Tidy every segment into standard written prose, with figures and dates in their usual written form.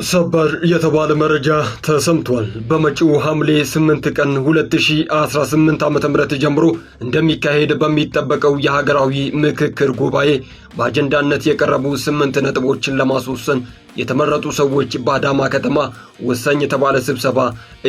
ሰበር የተባለ መረጃ ተሰምቷል። በመጪው ሐምሌ 8 ቀን 2018 ዓ.ም ጀምሮ እንደሚካሄድ በሚጠበቀው የሀገራዊ ምክክር ጉባኤ በአጀንዳነት የቀረቡ 8 ነጥቦችን ለማስወሰን የተመረጡ ሰዎች በአዳማ ከተማ ወሳኝ የተባለ ስብሰባ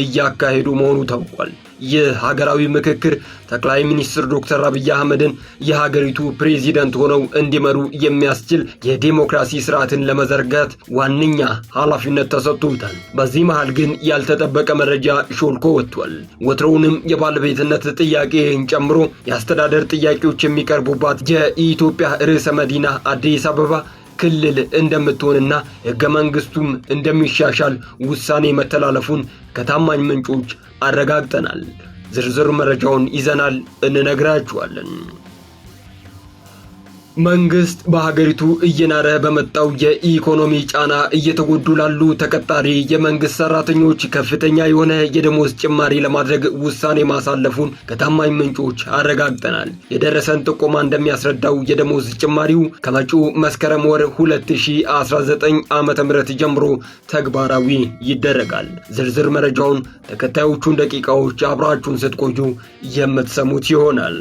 እያካሄዱ መሆኑ ታውቋል። ይህ ሀገራዊ ምክክር ጠቅላይ ሚኒስትር ዶክተር አብይ አህመድን የሀገሪቱ ፕሬዚዳንት ሆነው እንዲመሩ የሚያስችል የዲሞክራሲ ስርዓትን ለመዘርጋት ዋነኛ ኃላፊነት ተሰጥቶታል። በዚህ መሃል ግን ያልተጠበቀ መረጃ ሾልኮ ወጥቷል። ወትሮውንም የባለቤትነት ጥያቄን ጨምሮ የአስተዳደር ጥያቄዎች የሚቀርቡባት የኢትዮጵያ ርዕሰ መዲና አዲስ አበባ ክልል እንደምትሆንና ሕገ መንግስቱም እንደሚሻሻል ውሳኔ መተላለፉን ከታማኝ ምንጮች አረጋግጠናል። ዝርዝር መረጃውን ይዘናል፣ እንነግራችኋለን። መንግስት በሀገሪቱ እየናረ በመጣው የኢኮኖሚ ጫና እየተጎዱ ላሉ ተቀጣሪ የመንግስት ሰራተኞች ከፍተኛ የሆነ የደሞዝ ጭማሪ ለማድረግ ውሳኔ ማሳለፉን ከታማኝ ምንጮች አረጋግጠናል። የደረሰን ጥቆማ እንደሚያስረዳው የደሞዝ ጭማሪው ከመጪው መስከረም ወር 2019 ዓ.ም ጀምሮ ተግባራዊ ይደረጋል። ዝርዝር መረጃውን ተከታዮቹን ደቂቃዎች አብራችሁን ስትቆዩ የምትሰሙት ይሆናል።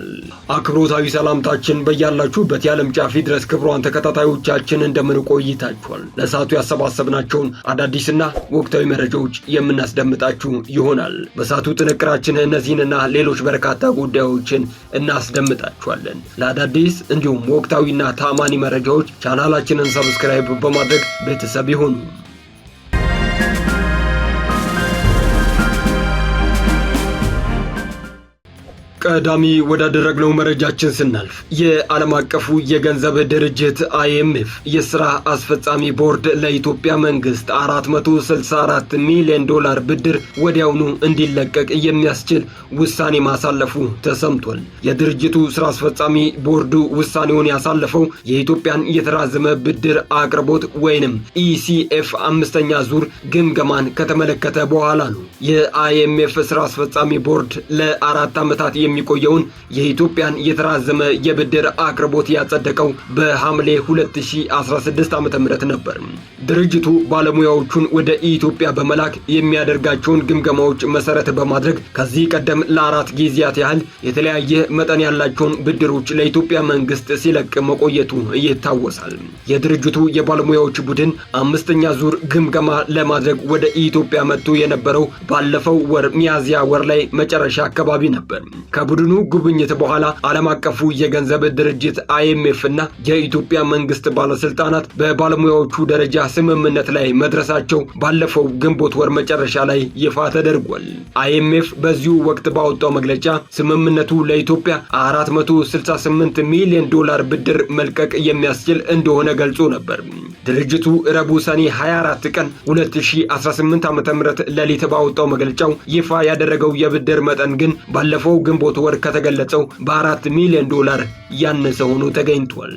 አክብሮታዊ ሰላምታችን በያላችሁበት የዓለም ጫፍ ድረስ ክብሯን ተከታታዮቻችን እንደምን ቆይታችኋል? ለሰዓቱ ያሰባሰብናቸውን አዳዲስና ወቅታዊ መረጃዎች የምናስደምጣችሁ ይሆናል። በሰዓቱ ጥንቅራችን እነዚህንና ሌሎች በርካታ ጉዳዮችን እናስደምጣችኋለን። ለአዳዲስ እንዲሁም ወቅታዊና ታማኒ መረጃዎች ቻናላችንን ሰብስክራይብ በማድረግ ቤተሰብ ይሁኑ። ቀዳሚ ወዳደረግነው መረጃችን ስናልፍ የዓለም አቀፉ የገንዘብ ድርጅት IMF የሥራ አስፈጻሚ ቦርድ ለኢትዮጵያ መንግስት $464 ሚሊዮን ብድር ወዲያውኑ እንዲለቀቅ የሚያስችል ውሳኔ ማሳለፉ ተሰምቷል። የድርጅቱ ሥራ አስፈጻሚ ቦርዱ ውሳኔውን ያሳለፈው የኢትዮጵያን የተራዘመ ብድር አቅርቦት ወይንም ECF አምስተኛ ዙር ግምገማን ከተመለከተ በኋላ ነው። የIMF ሥራ አስፈጻሚ ቦርድ ለ4 ዓመታት የሚቆየውን የኢትዮጵያን የተራዘመ የብድር አቅርቦት ያጸደቀው በሐምሌ 2016 ዓ.ም ነበር። ድርጅቱ ባለሙያዎቹን ወደ ኢትዮጵያ በመላክ የሚያደርጋቸውን ግምገማዎች መሰረት በማድረግ ከዚህ ቀደም ለ4 ጊዜያት ያህል የተለያየ መጠን ያላቸውን ብድሮች ለኢትዮጵያ መንግስት ሲለቅ መቆየቱ ይታወሳል። የድርጅቱ የባለሙያዎች ቡድን 5ኛ ዙር ግምገማ ለማድረግ ወደ ኢትዮጵያ መጥቶ የነበረው ባለፈው ወር ሚያዝያ ወር ላይ መጨረሻ አካባቢ ነበር። ከቡድኑ ጉብኝት በኋላ ዓለም አቀፉ የገንዘብ ድርጅት IMF እና የኢትዮጵያ መንግስት ባለስልጣናት በባለሙያዎቹ ደረጃ ስምምነት ላይ መድረሳቸው ባለፈው ግንቦት ወር መጨረሻ ላይ ይፋ ተደርጓል። IMF በዚሁ ወቅት ባወጣው መግለጫ ስምምነቱ ለኢትዮጵያ $468 ሚሊዮን ብድር መልቀቅ የሚያስችል እንደሆነ ገልጾ ነበር። ድርጅቱ ረቡዕ ሰኔ 24 ቀን 2018 ዓ.ም ሌሊት ባወጣው መግለጫው ይፋ ያደረገው የብድር መጠን ግን ባለፈው ግንቦት ወር ከተገለጸው $4 ሚሊዮን ያነሰ ሆኖ ተገኝቷል።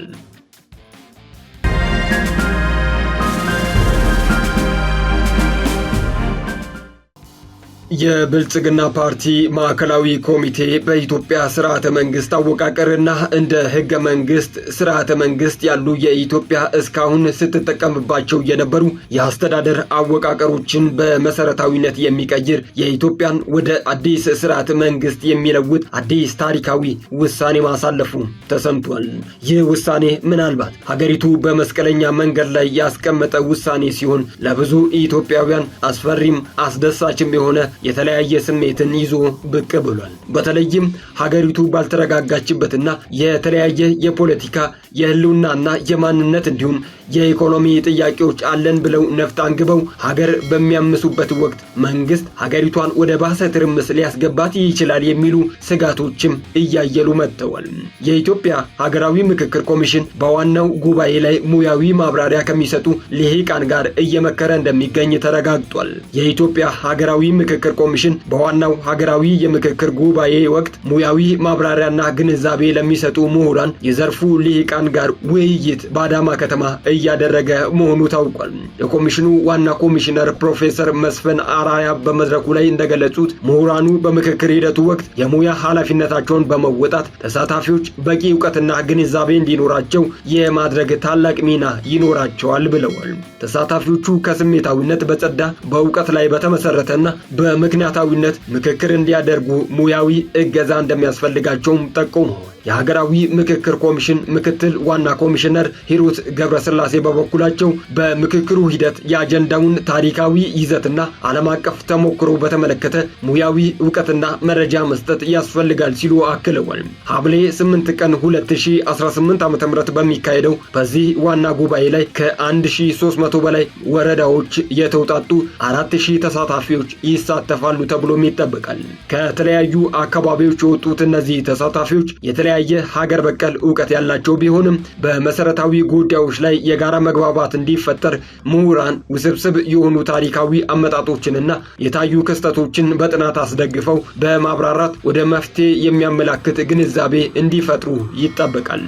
የብልጽግና ፓርቲ ማዕከላዊ ኮሚቴ በኢትዮጵያ ስርዓተ መንግስት አወቃቀርና እንደ ህገ መንግስት ስርዓተ መንግስት ያሉ የኢትዮጵያ እስካሁን ስትጠቀምባቸው የነበሩ የአስተዳደር አወቃቀሮችን በመሰረታዊነት የሚቀይር የኢትዮጵያን ወደ አዲስ ስርዓተ መንግስት የሚለውጥ አዲስ ታሪካዊ ውሳኔ ማሳለፉ ተሰምቷል። ይህ ውሳኔ ምናልባት ሀገሪቱ በመስቀለኛ መንገድ ላይ ያስቀመጠ ውሳኔ ሲሆን ለብዙ ኢትዮጵያውያን አስፈሪም አስደሳችም የሆነ የተለያየ ስሜትን ይዞ ብቅ ብሏል። በተለይም ሀገሪቱ ባልተረጋጋችበትና የተለያየ የፖለቲካ የህልውናና የማንነት እንዲሁም የኢኮኖሚ ጥያቄዎች አለን ብለው ነፍጥ አንግበው ሀገር በሚያምሱበት ወቅት መንግስት ሀገሪቷን ወደ ባሰ ትርምስ ሊያስገባት ይችላል የሚሉ ስጋቶችም እያየሉ መጥተዋል። የኢትዮጵያ ሀገራዊ ምክክር ኮሚሽን በዋናው ጉባኤ ላይ ሙያዊ ማብራሪያ ከሚሰጡ ልሂቃን ጋር እየመከረ እንደሚገኝ ተረጋግጧል። የኢትዮጵያ ሀገራዊ ምክክር ምክክር ኮሚሽን በዋናው ሀገራዊ የምክክር ጉባኤ ወቅት ሙያዊ ማብራሪያና ግንዛቤ ለሚሰጡ ምሁራን፣ የዘርፉ ልሂቃን ጋር ውይይት በአዳማ ከተማ እያደረገ መሆኑ ታውቋል። የኮሚሽኑ ዋና ኮሚሽነር ፕሮፌሰር መስፍን አራያ በመድረኩ ላይ እንደገለጹት ምሁራኑ በምክክር ሂደቱ ወቅት የሙያ ኃላፊነታቸውን በመወጣት ተሳታፊዎች በቂ እውቀትና ግንዛቤ እንዲኖራቸው የማድረግ ታላቅ ሚና ይኖራቸዋል ብለዋል። ተሳታፊዎቹ ከስሜታዊነት በጸዳ በእውቀት ላይ በተመሰረተና በምክንያታዊነት ምክክር እንዲያደርጉ ሙያዊ እገዛ እንደሚያስፈልጋቸውም ጠቁመዋል። የሀገራዊ ምክክር ኮሚሽን ምክትል ዋና ኮሚሽነር ሂሩት ገብረስላሴ በበኩላቸው በምክክሩ ሂደት የአጀንዳውን ታሪካዊ ይዘትና ዓለም አቀፍ ተሞክሮ በተመለከተ ሙያዊ እውቀትና መረጃ መስጠት ያስፈልጋል ሲሉ አክለዋል። ሐምሌ 8 ቀን 2018 ዓ.ም በሚካሄደው በዚህ ዋና ጉባኤ ላይ ከ1300 በላይ ወረዳዎች የተውጣጡ 4000 ተሳታፊዎች ይሳተፋሉ ተብሎም ይጠበቃል። ከተለያዩ አካባቢዎች የወጡት እነዚህ ተሳታፊዎች የተለያየ ሀገር በቀል ዕውቀት ያላቸው ቢሆንም በመሰረታዊ ጉዳዮች ላይ የጋራ መግባባት እንዲፈጠር ምሁራን ውስብስብ የሆኑ ታሪካዊ አመጣጦችንና የታዩ ክስተቶችን በጥናት አስደግፈው በማብራራት ወደ መፍትሄ የሚያመላክት ግንዛቤ እንዲፈጥሩ ይጠበቃል።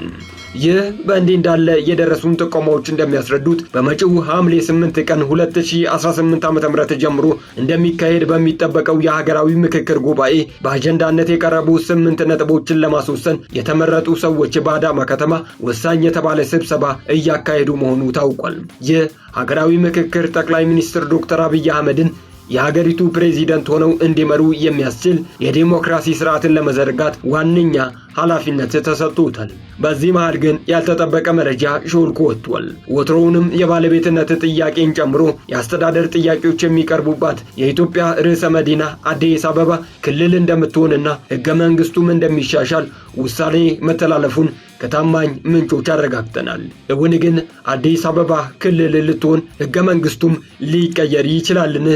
ይህ በእንዲህ እንዳለ የደረሱን ጥቆማዎች እንደሚያስረዱት በመጪው ሐምሌ 8 ቀን 2018 ዓ.ም ጀምሮ እንደሚካሄድ በሚጠበቀው የሀገራዊ ምክክር ጉባኤ በአጀንዳነት የቀረቡ 8 ነጥቦችን ለማስወሰን የተመረጡ ሰዎች በአዳማ ከተማ ወሳኝ የተባለ ስብሰባ እያካሄዱ መሆኑ ታውቋል። ይህ ሀገራዊ ምክክር ጠቅላይ ሚኒስትር ዶክተር አብይ አህመድን የሀገሪቱ ፕሬዚደንት ሆነው እንዲመሩ የሚያስችል የዲሞክራሲ ስርዓትን ለመዘርጋት ዋነኛ ኃላፊነት ተሰጥቶታል። በዚህ መሃል ግን ያልተጠበቀ መረጃ ሾልኮ ወጥቷል። ወትሮውንም የባለቤትነት ጥያቄን ጨምሮ የአስተዳደር ጥያቄዎች የሚቀርቡባት የኢትዮጵያ ርዕሰ መዲና አዲስ አበባ ክልል እንደምትሆንና ሕገ መንግስቱም እንደሚሻሻል ውሳኔ መተላለፉን ከታማኝ ምንጮች አረጋግጠናል። እውን ግን አዲስ አበባ ክልል ልትሆን ሕገ መንግስቱም ሊቀየር ይችላልን?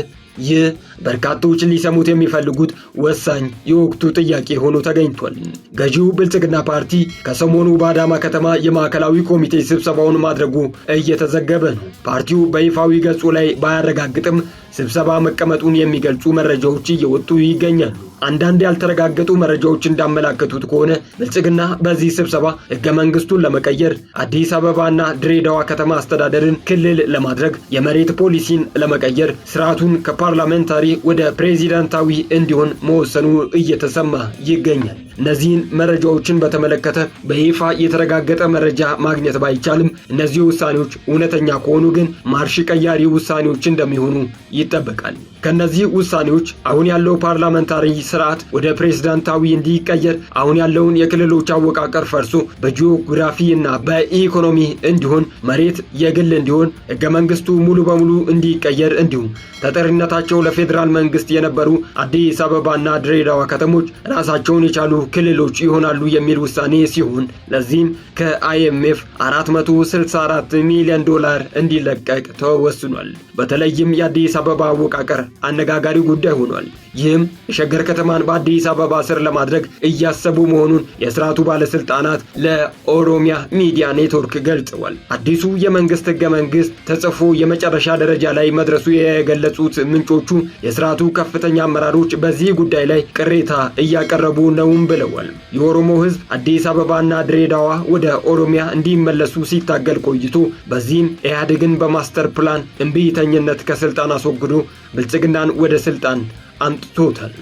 ይህ በርካቶች ሊሰሙት የሚፈልጉት ወሳኝ የወቅቱ ጥያቄ ሆኖ ተገኝቷል። ገዢው ብልጽግና ፓርቲ ከሰሞኑ በአዳማ ከተማ የማዕከላዊ ኮሚቴ ስብሰባውን ማድረጉ እየተዘገበ ነው። ፓርቲው በይፋዊ ገጹ ላይ ባያረጋግጥም ስብሰባ መቀመጡን የሚገልጹ መረጃዎች እየወጡ ይገኛሉ። አንዳንድ ያልተረጋገጡ መረጃዎች እንዳመላከቱት ከሆነ ብልጽግና በዚህ ስብሰባ ሕገ መንግስቱን ለመቀየር፣ አዲስ አበባና ድሬዳዋ ከተማ አስተዳደርን ክልል ለማድረግ፣ የመሬት ፖሊሲን ለመቀየር፣ ስርዓቱን ከፓርላሜንታሪ ወደ ፕሬዚዳንታዊ እንዲሆን መወሰኑ እየተሰማ ይገኛል። እነዚህን መረጃዎችን በተመለከተ በይፋ የተረጋገጠ መረጃ ማግኘት ባይቻልም እነዚህ ውሳኔዎች እውነተኛ ከሆኑ ግን ማርሽ ቀያሪ ውሳኔዎች እንደሚሆኑ ይጠበቃል። ከነዚህ ውሳኔዎች አሁን ያለው ፓርላሜንታሪ ስርዓት ወደ ፕሬዝዳንታዊ እንዲቀየር፣ አሁን ያለውን የክልሎች አወቃቀር ፈርሶ በጂኦግራፊ እና በኢኮኖሚ እንዲሆን፣ መሬት የግል እንዲሆን፣ ሕገ መንግስቱ ሙሉ በሙሉ እንዲቀየር እንዲሁም ተጠሪነታቸው ለፌዴራል መንግስት የነበሩ አዲስ አበባና ድሬዳዋ ከተሞች ራሳቸውን የቻሉ ክልሎች ይሆናሉ የሚል ውሳኔ ሲሆን ለዚህም ከአይኤምኤፍ 464 ሚሊዮን ዶላር እንዲለቀቅ ተወስኗል። በተለይም የአዲስ አበባ አወቃቀር አነጋጋሪ ጉዳይ ሆኗል። ይህም የሸገር ከተማን በአዲስ አበባ ስር ለማድረግ እያሰቡ መሆኑን የስርዓቱ ባለስልጣናት ለኦሮሚያ ሚዲያ ኔትወርክ ገልጸዋል። አዲሱ የመንግስት ህገ መንግስት ተጽፎ የመጨረሻ ደረጃ ላይ መድረሱ የገለጹት ምንጮቹ የስርዓቱ ከፍተኛ አመራሮች በዚህ ጉዳይ ላይ ቅሬታ እያቀረቡ ነውም ብለዋል። የኦሮሞ ህዝብ አዲስ አበባና ድሬዳዋ ወደ ኦሮሚያ እንዲመለሱ ሲታገል ቆይቶ በዚህም ኢህአዴግን በማስተር ፕላን እምቢተኝነት ከስልጣን አስወግዶ ብልጽግናን ወደ ስልጣን አምጥቶታል።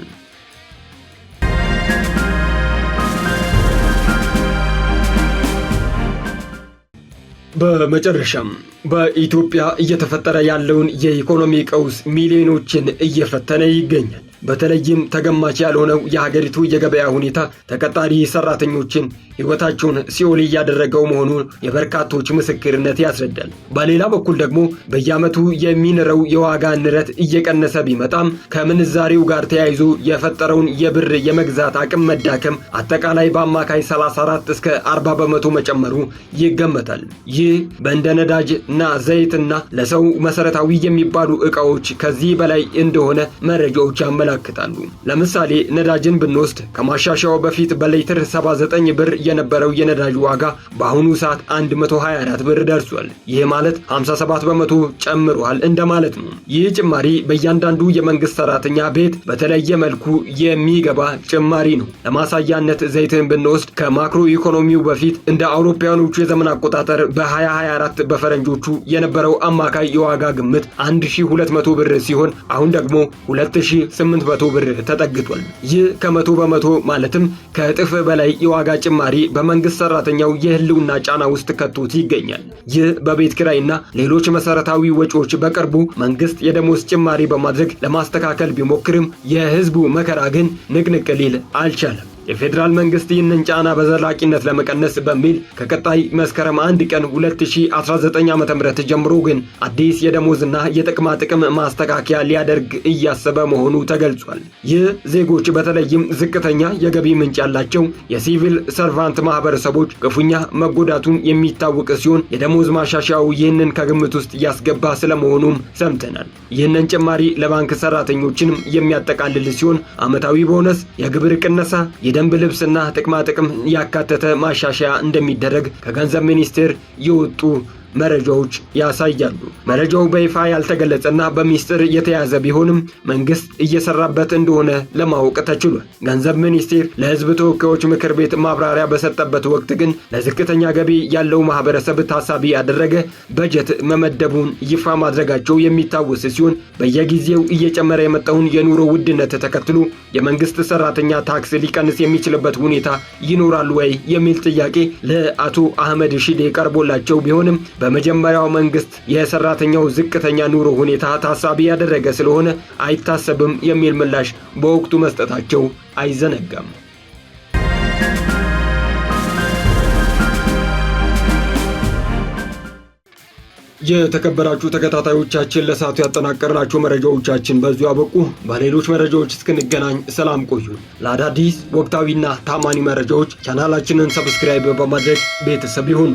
በመጨረሻም በኢትዮጵያ እየተፈጠረ ያለውን የኢኮኖሚ ቀውስ ሚሊዮኖችን እየፈተነ ይገኛል። በተለይም ተገማች ያልሆነው የሀገሪቱ የገበያ ሁኔታ ተቀጣሪ ሰራተኞችን ህይወታቸውን ሲኦል እያደረገው መሆኑን የበርካቶች ምስክርነት ያስረዳል። በሌላ በኩል ደግሞ በየዓመቱ የሚንረው የዋጋ ንረት እየቀነሰ ቢመጣም ከምንዛሬው ጋር ተያይዞ የፈጠረውን የብር የመግዛት አቅም መዳከም አጠቃላይ በአማካይ 34 እስከ 40 በመቶ መጨመሩ ይገመታል። ይህ በእንደ ነዳጅ፣ እና ዘይትና ለሰው መሰረታዊ የሚባሉ ዕቃዎች ከዚህ በላይ እንደሆነ መረጃዎች ያመለክታሉ። ለምሳሌ ነዳጅን ብንወስድ ከማሻሻያው በፊት በሊትር 79 ብር የነበረው የነዳጅ ዋጋ በአሁኑ ሰዓት 124 ብር ደርሷል። ይህ ማለት 57 በመቶ ጨምሯል እንደማለት ነው። ይህ ጭማሪ በእያንዳንዱ የመንግስት ሰራተኛ ቤት በተለየ መልኩ የሚገባ ጭማሪ ነው። ለማሳያነት ዘይትን ብንወስድ ከማክሮ ኢኮኖሚው በፊት እንደ አውሮፓውያኖቹ የዘመን አቆጣጠር በ2024 በፈረንጆቹ የነበረው አማካይ የዋጋ ግምት 1200 ብር ሲሆን አሁን ደግሞ 2800 ብር ተጠግቷል። ይህ ከመቶ በመቶ ማለትም ከእጥፍ በላይ የዋጋ ጭማሪ በመንግስት ሰራተኛው የህልውና ጫና ውስጥ ከቶት ይገኛል። ይህ በቤት ኪራይና ሌሎች መሰረታዊ ወጪዎች በቅርቡ መንግስት የደሞዝ ጭማሪ በማድረግ ለማስተካከል ቢሞክርም የህዝቡ መከራ ግን ንቅንቅ ሊል አልቻለም። የፌዴራል መንግስት ይህንን ጫና በዘላቂነት ለመቀነስ በሚል ከቀጣይ መስከረም 1 ቀን 2019 ዓ.ም ጀምሮ ግን አዲስ የደሞዝና የጥቅማ ጥቅም ማስተካከያ ሊያደርግ እያሰበ መሆኑ ተገልጿል። ይህ ዜጎች በተለይም ዝቅተኛ የገቢ ምንጭ ያላቸው የሲቪል ሰርቫንት ማህበረሰቦች ክፉኛ መጎዳቱን የሚታወቅ ሲሆን የደሞዝ ማሻሻያው ይህንን ከግምት ውስጥ ያስገባ ስለመሆኑም ሰምተናል። ይህንን ጭማሪ ለባንክ ሰራተኞችንም የሚያጠቃልል ሲሆን ዓመታዊ ቦነስ፣ የግብር ቅነሳ፣ የደንብ ልብስና ጥቅማ ጥቅም ያካተተ ማሻሻያ እንደሚደረግ ከገንዘብ ሚኒስቴር የወጡ መረጃዎች ያሳያሉ። መረጃው በይፋ ያልተገለጸና በሚስጥር የተያዘ ቢሆንም መንግስት እየሰራበት እንደሆነ ለማወቅ ተችሏል። ገንዘብ ሚኒስቴር ለህዝብ ተወካዮች ምክር ቤት ማብራሪያ በሰጠበት ወቅት ግን ለዝቅተኛ ገቢ ያለው ማህበረሰብ ታሳቢ ያደረገ በጀት መመደቡን ይፋ ማድረጋቸው የሚታወስ ሲሆን በየጊዜው እየጨመረ የመጣውን የኑሮ ውድነት ተከትሎ የመንግስት ሰራተኛ ታክስ ሊቀንስ የሚችልበት ሁኔታ ይኖራል ወይ የሚል ጥያቄ ለአቶ አህመድ ሺዴ ቀርቦላቸው ቢሆንም በመጀመሪያው መንግስት የሰራተኛው ዝቅተኛ ኑሮ ሁኔታ ታሳቢ ያደረገ ስለሆነ አይታሰብም የሚል ምላሽ በወቅቱ መስጠታቸው አይዘነጋም። የተከበራችሁ ተከታታዮቻችን ለሰዓቱ ያጠናቀርናቸው መረጃዎቻችን በዚሁ አበቁ። በሌሎች መረጃዎች እስክንገናኝ ሰላም ቆዩ። ለአዳዲስ ወቅታዊና ታማኒ መረጃዎች ቻናላችንን ሰብስክራይብ በማድረግ ቤተሰብ ይሁኑ።